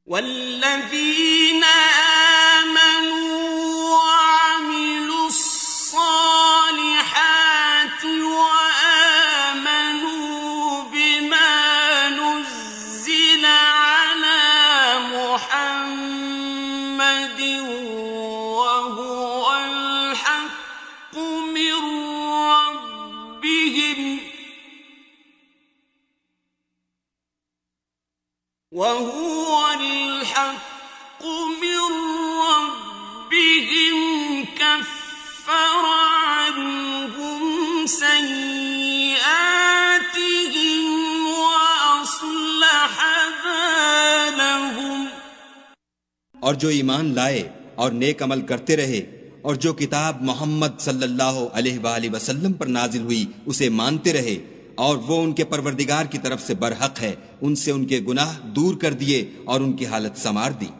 वल्लज़ीना आमनू वअमिलुस सालिहाति वआमनू बिमा नुज़्ज़िला अला मुहम्मदिन वहुवल हक़्क़ु मिर रब्बिहिम كفر عنهم سيئاتهم وأصلح بالهم। और जो ईमान लाए और नेक अमल करते रहे और जो किताब मोहम्मद सल्लल्लाहु अलैहि वसल्लम पर नाजिल हुई उसे मानते रहे और वो उनके परवरदिगार की तरफ से बरहक है, उनसे उनके गुनाह दूर कर दिए और उनकी हालत संवार दी।